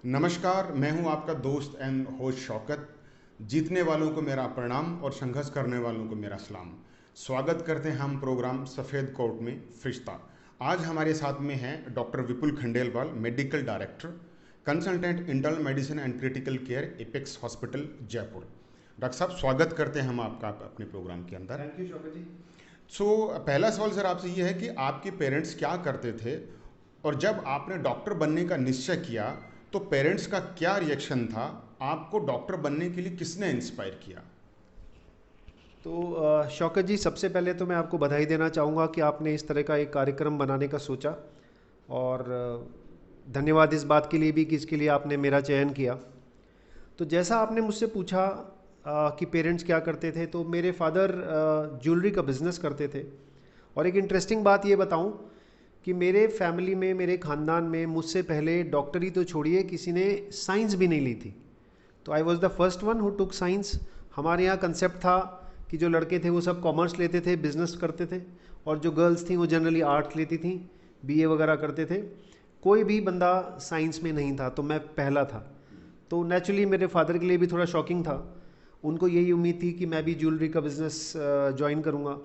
नमस्कार, मैं हूं आपका दोस्त एंड होस्ट शौकत। जीतने वालों को मेरा प्रणाम और संघर्ष करने वालों को मेरा सलाम। स्वागत करते हैं हम प्रोग्राम सफ़ेद कोट में फरिश्ता। आज हमारे साथ में हैं doctor Vipul Khandelwal, medical director, consultant internal medicine and critical care, apex hospital, Jaipur. Doctor साहब, स्वागत करते हैं हम आपका अपने प्रोग्राम के अंदर। थैंक यू शौकत जी। पहला सवाल सर आपसे ये है कि आपके पेरेंट्स क्या करते थे, और जब आपने डॉक्टर बनने का निश्चय किया तो पेरेंट्स का क्या रिएक्शन था? आपको डॉक्टर बनने के लिए किसने इंस्पायर किया? तो शौकत जी, सबसे पहले तो मैं आपको बधाई देना चाहूँगा कि आपने इस तरह का एक कार्यक्रम बनाने का सोचा, और धन्यवाद इस बात के लिए भी कि इसके लिए आपने मेरा चयन किया। तो जैसा आपने मुझसे पूछा कि पेरेंट्स क्या करते थे, तो मेरे फादर ज्वेलरी का बिज़नेस करते थे। और एक इंटरेस्टिंग बात ये बताऊं कि मेरे फैमिली में, मेरे ख़ानदान में मुझसे पहले डॉक्टरी तो छोड़िए, किसी ने साइंस भी नहीं ली थी। तो I was the first one who took science. हमारे यहाँ कंसेप्ट था कि जो लड़के थे वो सब कॉमर्स लेते थे, बिजनेस करते थे, और जो गर्ल्स थी वो जनरली आर्ट्स लेती थी, बीए वगैरह करते थे। कोई भी बंदा साइंस में नहीं था, तो मैं पहला था। तो नेचुरली मेरे फादर के लिए भी थोड़ा शॉकिंग था। उनको यही उम्मीद थी कि मैं भी ज्वेलरी का बिज़नेस ज्वाइन करूँगा,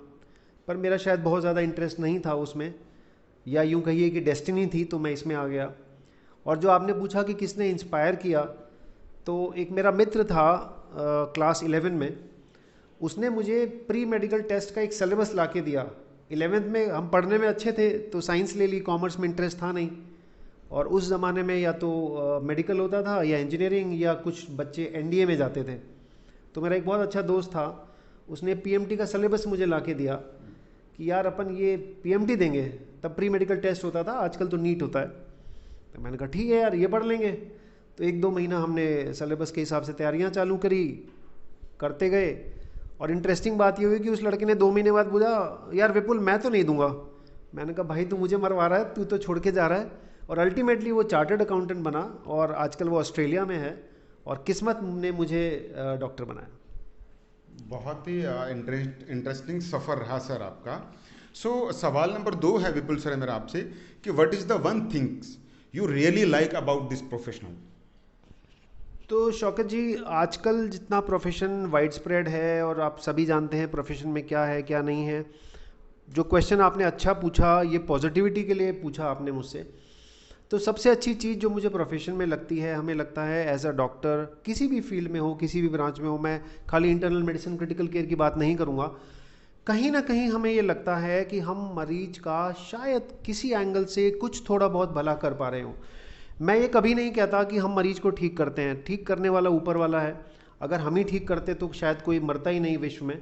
पर मेरा शायद बहुत ज़्यादा इंटरेस्ट नहीं था उसमें, या यूँ कहिए कि डेस्टिनी थी, तो मैं इसमें आ गया। और जो आपने पूछा कि किसने इंस्पायर किया, तो एक मेरा मित्र था क्लास 11 में। उसने मुझे प्री मेडिकल टेस्ट का एक सिलेबस ला के दिया। 11th में हम पढ़ने में अच्छे थे, तो साइंस ले ली, कॉमर्स में इंटरेस्ट था नहीं। और उस ज़माने में या तो मेडिकल होता था या इंजीनियरिंग, या कुछ बच्चे एनडीए में जाते थे। तो मेरा एक बहुत अच्छा दोस्त था, उसने पीएमटी का सिलेबस मुझे ला के दिया कि यार अपन ये पीएमटी देंगे। तब प्री मेडिकल टेस्ट होता था, आजकल तो नीट होता है। तो मैंने कहा ठीक है यार, ये पढ़ लेंगे। तो 1-2 महीना हमने सिलेबस के हिसाब से तैयारियां चालू करी, करते गए। और इंटरेस्टिंग बात ये हुई कि उस लड़के ने 2 महीने बाद बोला, यार विपुल मैं तो नहीं दूंगा। मैंने कहा भाई तू मुझे मरवा रहा है, तू तो छोड़ के जा रहा है। और अल्टीमेटली वो चार्टर्ड अकाउंटेंट बना, और आजकल वो ऑस्ट्रेलिया में है, और किस्मत ने मुझे डॉक्टर बनाया। बहुत ही इंटरेस्टिंग सफ़र रहा सर आपका। सवाल नंबर 2 है विपुल सर मेरा आपसे कि what is the one things you really like about this professional? तो शौकत जी, आजकल जितना प्रोफेशन वाइड स्प्रेड है, और आप सभी जानते हैं प्रोफेशन में क्या है क्या नहीं है। जो क्वेश्चन आपने अच्छा पूछा, ये पॉजिटिविटी के लिए पूछा आपने मुझसे। तो सबसे अच्छी चीज़ जो मुझे प्रोफेशन में लगती है, हमें लगता है एज अ डॉक्टर, किसी भी फील्ड में हो, किसी भी ब्रांच में हो, मैं खाली इंटरनल मेडिसिन क्रिटिकल केयर की बात नहीं करूँगा, कहीं ना कहीं हमें ये लगता है कि हम मरीज का शायद किसी एंगल से कुछ थोड़ा बहुत भला कर पा रहे हो। मैं ये कभी नहीं कहता कि हम मरीज को ठीक करते हैं, ठीक करने वाला ऊपर वाला है। अगर हम ही ठीक करते तो शायद कोई मरता ही नहीं विश्व में।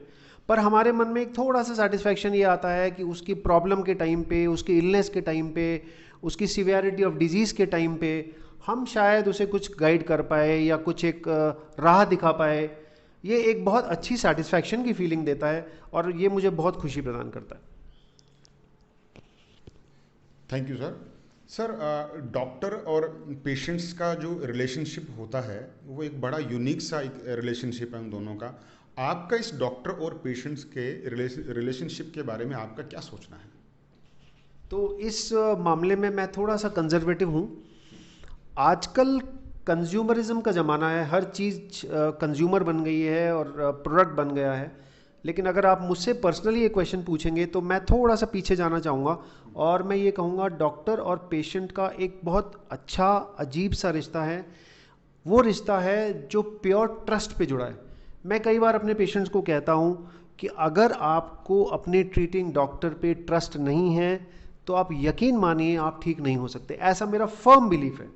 पर हमारे मन में एक थोड़ा सा सेटिस्फैक्शन ये आता है कि उसकी प्रॉब्लम के टाइम पे, उसकी इलनेस के टाइम पे, उसकी सिवियरिटी ऑफ डिजीज़ के टाइम पे हम शायद उसे कुछ गाइड कर पाए, या कुछ एक राह दिखा पाए। ये एक बहुत अच्छी सेटिस्फैक्शन की फीलिंग देता है, और ये मुझे बहुत खुशी प्रदान करता है। Thank you sir. Sir, doctor और पेशेंट्स का जो रिलेशनशिप होता है वो एक बड़ा यूनिक सा एक रिलेशनशिप है उन दोनों का। आपका इस डॉक्टर और पेशेंट्स के रिलेशनशिप के बारे में आपका क्या सोचना है? तो इस मामले में मैं थोड़ा सा कंजर्वेटिव हूँ। आजकल कंज्यूमरिज्म का ज़माना है, हर चीज़ कंज्यूमर बन गई है और प्रोडक्ट बन गया है। लेकिन अगर आप मुझसे पर्सनली ये क्वेश्चन पूछेंगे तो मैं थोड़ा सा पीछे जाना चाहूँगा, और मैं ये कहूँगा डॉक्टर और पेशेंट का एक बहुत अच्छा अजीब सा रिश्ता है। वो रिश्ता है जो प्योर ट्रस्ट पे जुड़ा है। मैं कई बार अपने पेशेंट्स को कहता हूँ कि अगर आपको अपने ट्रीटिंग डॉक्टर पे ट्रस्ट नहीं है, तो आप यकीन मानिए आप ठीक नहीं हो सकते। ऐसा मेरा फर्म बिलीफ है।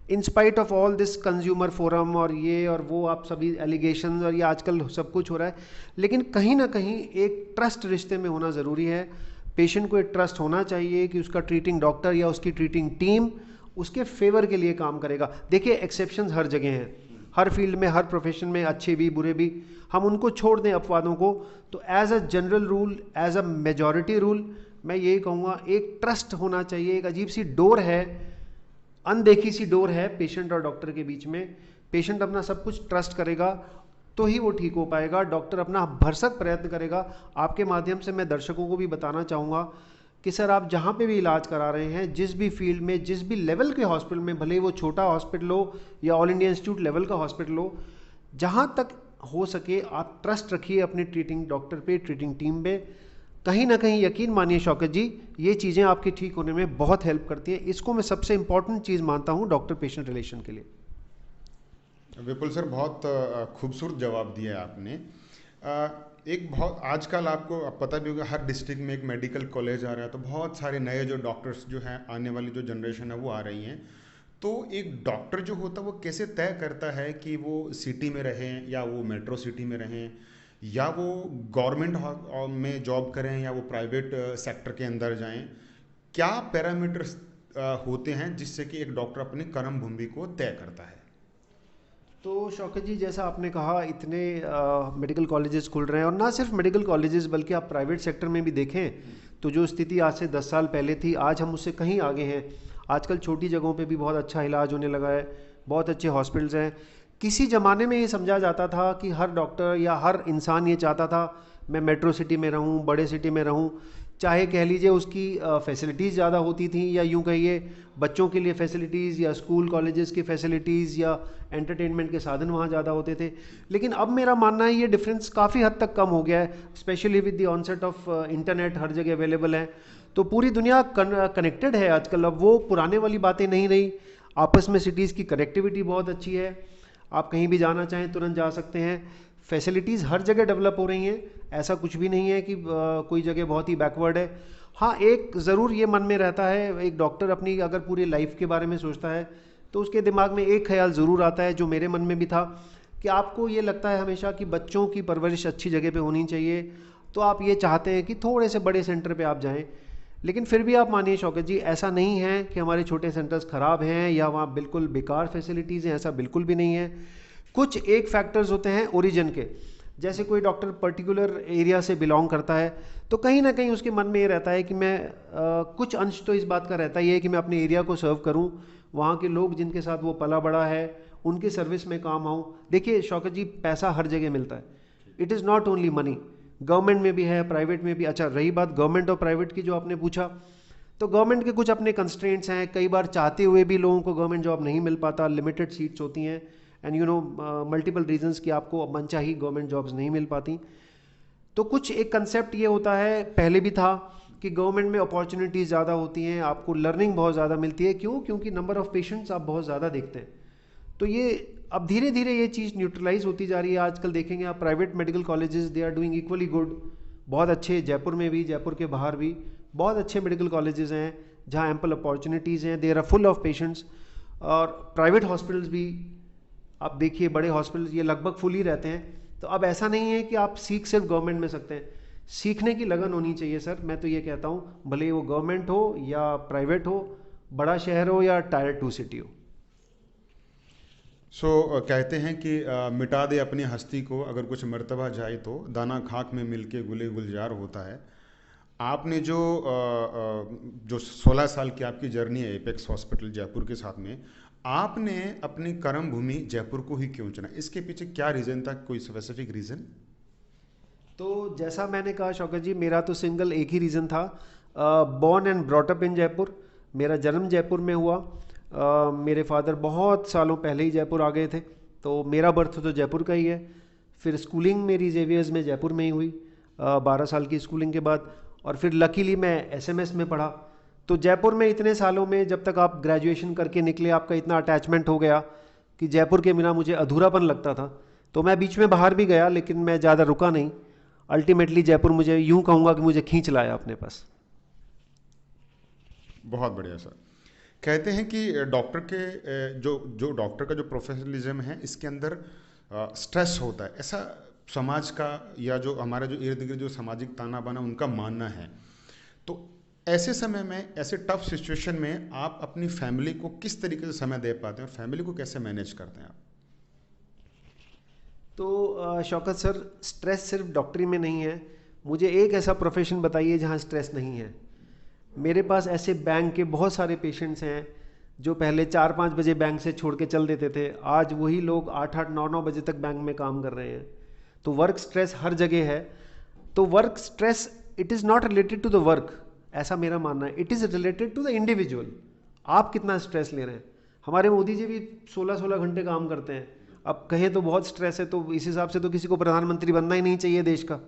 In spite of all this consumer forum और ये और वो, आप सभी एलिगेशंस और ये आजकल सब कुछ हो रहा है, लेकिन कहीं ना कहीं एक ट्रस्ट रिश्ते में होना ज़रूरी है। पेशेंट को एक ट्रस्ट होना चाहिए कि उसका ट्रीटिंग डॉक्टर या उसकी ट्रीटिंग टीम उसके फेवर के लिए काम करेगा। देखिए, एक्सेप्शंस हर जगह हैं, हर फील्ड में, हर प्रोफेशन में, अच्छे भी बुरे भी। हम उनको छोड़ दें अपवादों को, तो as a general rule, as a majority rule, मैं यही कहूँगा एक ट्रस्ट होना चाहिए। एक अजीब सी डोर है, अनदेखी सी डोर है पेशेंट और डॉक्टर के बीच में। पेशेंट अपना सब कुछ ट्रस्ट करेगा तो ही वो ठीक हो पाएगा। डॉक्टर अपना भरसक प्रयत्न करेगा। आपके माध्यम से मैं दर्शकों को भी बताना चाहूँगा कि सर आप जहाँ पे भी इलाज करा रहे हैं, जिस भी फील्ड में, जिस भी लेवल के हॉस्पिटल में, भले ही वो छोटा हॉस्पिटल हो या ऑल इंडिया इंस्टीट्यूट लेवल का हॉस्पिटल हो, जहाँ तक हो सके आप ट्रस्ट रखिए अपने ट्रीटिंग डॉक्टर पे, ट्रीटिंग टीम पे। कहीं ना कहीं यकीन मानिए शौकत जी, ये चीज़ें आपके ठीक होने में बहुत हेल्प करती हैं। इसको मैं सबसे इंपॉर्टेंट चीज़ मानता हूँ डॉक्टर पेशेंट रिलेशन के लिए। विपुल सर, बहुत खूबसूरत जवाब दिया है आपने। एक बहुत आजकल आपको पता भी होगा, हर डिस्ट्रिक्ट में एक मेडिकल कॉलेज आ रहा है, तो बहुत सारे नए जो डॉक्टर्स जो हैं, आने वाली जो जनरेशन है वो आ रही हैं। तो एक डॉक्टर जो होता है वो कैसे तय करता है कि वो सिटी में रहें या वो मेट्रो सिटी में रहें, या वो गवर्नमेंट में जॉब करें या वो प्राइवेट सेक्टर के अंदर जाएं? क्या पैरामीटर्स होते हैं जिससे कि एक डॉक्टर अपनी कर्म भूमि को तय करता है? तो शौकत जी, जैसा आपने कहा, इतने मेडिकल कॉलेजेस खुल रहे हैं, और ना सिर्फ मेडिकल कॉलेजेस बल्कि आप प्राइवेट सेक्टर में भी देखें तो जो स्थिति आज से 10 साल पहले थी, आज हम उससे कहीं आगे हैं। आजकल छोटी जगहों पे भी बहुत अच्छा इलाज होने लगा है, बहुत अच्छे हॉस्पिटल्स हैं। किसी ज़माने में ये समझा जाता था कि हर डॉक्टर या हर इंसान ये चाहता था मैं मेट्रो सिटी में रहूं, बड़े सिटी में रहूं, चाहे कह लीजिए उसकी फैसिलिटीज़ ज़्यादा होती थी, या यूँ कहिए बच्चों के लिए फैसिलिटीज़ या स्कूल कॉलेजेस की फैसिलिटीज़ या एंटरटेनमेंट के साधन वहाँ ज़्यादा होते थे। लेकिन अब मेरा मानना है ये डिफरेंस काफ़ी हद तक कम हो गया है, specially with the onset of internet, हर जगह अवेलेबल है, तो पूरी दुनिया कनेक्टेड है आजकल। अब वो पुराने वाली बातें नहीं रही, आपस में सिटीज़ की कनेक्टिविटी बहुत अच्छी है, आप कहीं भी जाना चाहें तुरंत जा सकते हैं, फैसिलिटीज़ हर जगह डेवलप हो रही हैं, ऐसा कुछ भी नहीं है कि कोई जगह बहुत ही बैकवर्ड है। हाँ, एक ज़रूर ये मन में रहता है, एक डॉक्टर अपनी अगर पूरी लाइफ के बारे में सोचता है तो उसके दिमाग में एक ख्याल ज़रूर आता है, जो मेरे मन में भी था, कि आपको ये लगता है हमेशा कि बच्चों की परवरिश अच्छी जगह पे होनी चाहिए, तो आप ये चाहते हैं कि थोड़े से बड़े सेंटर पे आप जाएं। लेकिन फिर भी आप मानिए शौकत जी, ऐसा नहीं है कि हमारे छोटे सेंटर्स ख़राब हैं या वहाँ बिल्कुल बेकार फैसिलिटीज़ हैं, ऐसा बिल्कुल भी नहीं है। कुछ एक फैक्टर्स होते हैं ओरिजिन के, जैसे कोई डॉक्टर पर्टिकुलर एरिया से बिलोंग करता है तो कहीं ना कहीं उसके मन में ये रहता है कि मैं कुछ अंश तो इस बात का रहता ही है कि मैं अपने एरिया को सर्व करूं, वहाँ के लोग जिनके साथ वो पला बड़ा है उनके सर्विस में काम आऊँ। देखिए शौकत जी, पैसा हर जगह मिलता है, it is not only money, government में भी है, प्राइवेट में भी। अच्छा, रही बात गवर्नमेंट और प्राइवेट की जो आपने पूछा, तो गवर्नमेंट के कुछ अपने कंस्ट्रेंट्स हैं, कई बार चाहते हुए भी लोगों को गवर्नमेंट जॉब नहीं मिल पाता, लिमिटेड सीट्स होती हैं, and you know multiple reasons कि आपको मनचाही गवर्नमेंट जॉब्स नहीं मिल पाती। तो कुछ एक कंसेप्ट ये होता है, पहले भी था, कि गवर्नमेंट में अपॉर्चुनिटीज़ ज़्यादा होती हैं, आपको लर्निंग बहुत ज़्यादा मिलती है। क्यों? क्योंकि नंबर ऑफ़ पेशेंट्स आप बहुत ज़्यादा देखते हैं। तो ये अब धीरे धीरे ये चीज़ न्यूट्रलाइज होती जा रही है। आजकल देखेंगे आप private medical colleges, they are doing equally good, बहुत अच्छे, जयपुर में भी, जयपुर के बाहर भी बहुत अच्छे मेडिकल कॉलेजेस हैं जहाँ एम्पल अपॉर्चुनिटीज़ हैं, there are full of patients. और प्राइवेट हॉस्पिटल्स भी आप देखिए, बड़े हॉस्पिटल्स ये लगभग फुल ही रहते हैं। तो अब ऐसा नहीं है कि आप सीख सिर्फ गवर्नमेंट में सकते हैं, सीखने की लगन होनी चाहिए सर। मैं तो ये कहता हूँ, भले वो गवर्नमेंट हो या प्राइवेट हो, बड़ा शहर हो या टायर 2 सिटी हो। कहते हैं कि मिटा दे अपनी हस्ती को, अगर कुछ मर्तबा जाए तो दाना खाक में मिलके गुले गुलजार होता है। आपने जो 16 साल की आपकी जर्नी है एपेक्स हॉस्पिटल जयपुर के साथ में, आपने अपनी कर्म भूमि जयपुर को ही क्यों चुना? इसके पीछे क्या रीज़न था, कोई स्पेसिफिक रीज़न? तो जैसा मैंने कहा शौकत जी, मेरा तो सिंगल एक ही रीज़न था, born and brought up in Jaipur, मेरा जन्म जयपुर में हुआ। मेरे फादर बहुत सालों पहले ही जयपुर आ गए थे, तो मेरा बर्थ तो जयपुर का ही है। फिर स्कूलिंग मेरी जेवियर्स में जयपुर में ही हुई, 12 साल की स्कूलिंग के बाद, और फिर लकीली मैं एसएमएस में पढ़ा। तो जयपुर में इतने सालों में, जब तक आप ग्रेजुएशन करके निकले, आपका इतना अटैचमेंट हो गया कि जयपुर के बिना मुझे अधूरापन लगता था। तो मैं बीच में बाहर भी गया, लेकिन मैं ज़्यादा रुका नहीं। अल्टीमेटली जयपुर मुझे, यूँ कहूँगा कि मुझे खींच लाया अपने पास। बहुत बढ़िया सर। कहते हैं कि डॉक्टर के जो डॉक्टर का जो प्रोफेशनलिज्म है, इसके अंदर स्ट्रेस होता है, ऐसा समाज का या जो हमारा जो इर्द गिर्द जो सामाजिक ताना बाना उनका मानना है। तो ऐसे समय में, ऐसे टफ सिचुएशन में आप अपनी फैमिली को किस तरीके से समय दे पाते हैं और फैमिली को कैसे मैनेज करते हैं आप? तो शौकत सर, स्ट्रेस सिर्फ डॉक्टरी में नहीं है। मुझे एक ऐसा प्रोफेशन बताइए जहाँ स्ट्रेस नहीं है। मेरे पास ऐसे बैंक के बहुत सारे पेशेंट्स हैं जो पहले 4-5 बजे बैंक से छोड़ के चल देते थे, आज वही लोग 8-8, 9-9 बजे तक बैंक में काम कर रहे हैं। तो वर्क स्ट्रेस हर जगह है। तो work stress, it is not related to the work, ऐसा मेरा मानना है। It is related to the individual, आप कितना स्ट्रेस ले रहे हैं। हमारे मोदी जी भी 16-16 घंटे काम करते हैं, अब कहें तो बहुत स्ट्रेस है, तो इस हिसाब से तो किसी को प्रधानमंत्री बनना ही नहीं चाहिए देश का।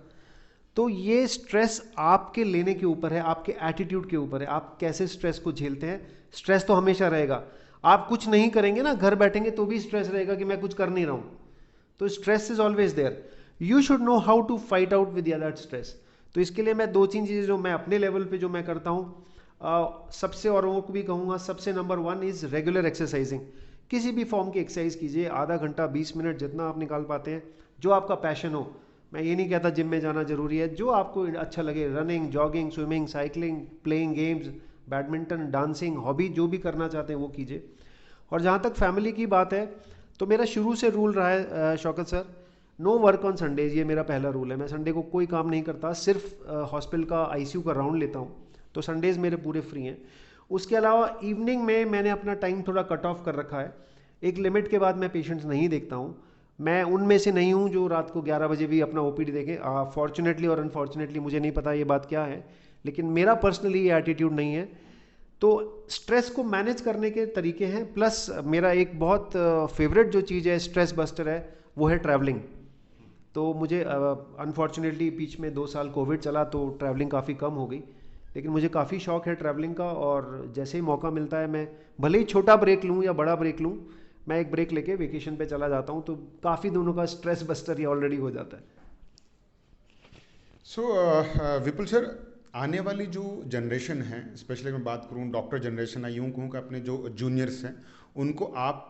तो ये स्ट्रेस आपके लेने के ऊपर है, आपके एटीट्यूड के ऊपर है, आप कैसे स्ट्रेस को झेलते हैं। स्ट्रेस तो हमेशा रहेगा, आप कुछ नहीं करेंगे ना, घर बैठेंगे तो भी स्ट्रेस रहेगा कि मैं कुछ कर नहीं रहा हूँ, तो stress is always there. You should know how to fight out with that stress. तो इसके लिए मैं 2-3 चीज़ें जो मैं अपने लेवल पे जो मैं करता हूँ, सबसे औरों को भी कहूँगा, सबसे नंबर 1 इज़ रेगुलर एक्सरसाइजिंग। किसी भी फॉर्म की एक्सरसाइज कीजिए, आधा घंटा 20 मिनट जितना आप निकाल पाते हैं, जो आपका पैशन हो। मैं ये नहीं कहता जिम में जाना जरूरी है, जो आपको अच्छा लगे, running, jogging, swimming, cycling, playing games, badminton, dancing, hobby, जो भी करना चाहते हैं वो कीजिए। और जहाँ तक फैमिली की बात है, तो मेरा शुरू से रूल रहा है Shaukat sir, no work on Sundays, ये मेरा पहला रूल है। मैं संडे को कोई काम नहीं करता, सिर्फ हॉस्पिटल का आईसीयू का राउंड लेता हूँ, तो संडेज मेरे पूरे फ्री हैं। उसके अलावा इवनिंग में मैंने अपना टाइम थोड़ा कट ऑफ कर रखा है, एक लिमिट के बाद मैं पेशेंट्स नहीं देखता हूँ। मैं उनमें से नहीं हूँ जो रात को 11 बजे भी अपना ओपीडी देखे। फॉर्चुनेटली और अनफॉर्चुनेटली मुझे नहीं पता ये बात क्या है, लेकिन मेरा पर्सनली ये एटीट्यूड नहीं है। तो स्ट्रेस को मैनेज करने के तरीके हैं, प्लस मेरा एक बहुत फेवरेट जो चीज़ है, स्ट्रेस बस्टर है, वो है ट्रैवलिंग। तो मुझे अनफॉर्चुनेटली बीच में 2 साल कोविड चला तो ट्रैवलिंग काफ़ी कम हो गई, लेकिन मुझे काफ़ी शौक है ट्रैवलिंग का। और जैसे ही मौका मिलता है, मैं भले ही छोटा ब्रेक लूँ या बड़ा ब्रेक लूँ, मैं एक ब्रेक लेके वेकेशन पे चला जाता हूँ, तो काफ़ी दोनों का स्ट्रेस बस्टर ये ऑलरेडी हो जाता है। विपुल सर, आने वाली जो जनरेशन है, स्पेशली मैं बात करूँ डॉक्टर जनरेशन है, यूँ कहूँ कि अपने जो जूनियर्स हैं, उनको आप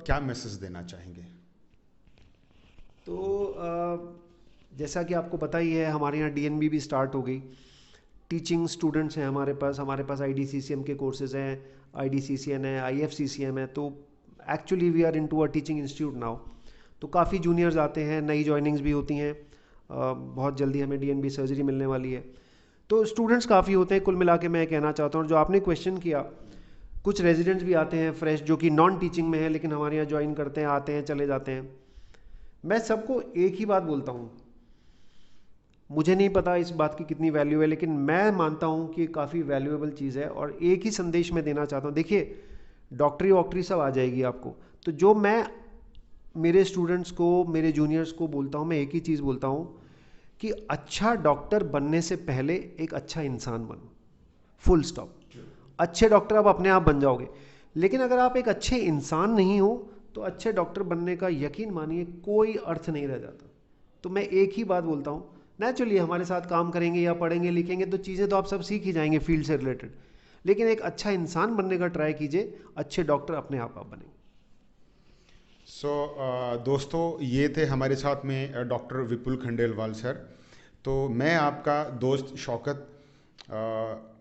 क्या मैसेज देना चाहेंगे? तो जैसा कि आपको पता ही है, हमारे यहाँ डीएनबी भी स्टार्ट हो गई। टीचिंग स्टूडेंट्स हैं हमारे पास आईडीसीसीएम के कोर्सेज हैं, आईडीसीसीएन है, आईएफसीसीएम है। तो actually we are into a teaching institute now. तो काफ़ी जूनियर्स आते हैं, नई जॉइनिंग्स भी होती हैं। बहुत जल्दी हमें डीएनबी सर्जरी मिलने वाली है, तो स्टूडेंट्स काफ़ी होते हैं। कुल मिला के मैं कहना चाहता हूँ, जो आपने क्वेश्चन किया, कुछ रेजिडेंट्स भी आते हैं फ्रेश, जो कि नॉन टीचिंग में है, लेकिन हमारे यहाँ ज्वाइन करते हैं, आते हैं, चले जाते हैं। मैं सबको एक ही बात बोलता हूँ, मुझे नहीं पता इस बात की कितनी वैल्यू है, लेकिन मैं मानता हूँ कि काफ़ी वैल्यूएबल चीज़ है। और एक ही संदेश मैं देना चाहता हूँ, देखिए डॉक्टरी वॉक्टरी सब आ जाएगी आपको, तो जो मैं मेरे स्टूडेंट्स को, मेरे जूनियर्स को बोलता हूँ, मैं एक ही चीज़ बोलता हूँ कि अच्छा डॉक्टर बनने से पहले एक अच्छा इंसान बनो, फुल स्टॉप। अच्छे डॉक्टर आप अपने आप बन जाओगे, लेकिन अगर आप एक अच्छे इंसान नहीं हो तो अच्छे डॉक्टर बनने का यकीन मानिए कोई अर्थ नहीं रह जाता। तो मैं एक ही बात बोलता हूँ, नेचुरली हमारे साथ काम करेंगे या पढ़ेंगे लिखेंगे तो चीज़ें तो आप सब सीख ही जाएंगे फील्ड से रिलेटेड, लेकिन एक अच्छा इंसान बनने का ट्राई कीजिए, अच्छे डॉक्टर अपने आप बनेंगे। दोस्तों, ये थे हमारे साथ में डॉक्टर विपुल खंडेलवाल सर। तो मैं आपका दोस्त शौकत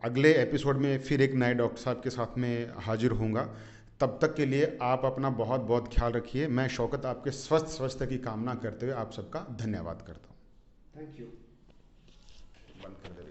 अगले एपिसोड में फिर एक नए डॉक्टर साहब के साथ में हाजिर होऊंगा। तब तक के लिए आप अपना बहुत बहुत ख्याल रखिए। मैं शौकत आपके स्वस्थ स्वास्थ्य की कामना करते हुए आप सबका धन्यवाद करता हूँ। Thank you. बंद कर दे।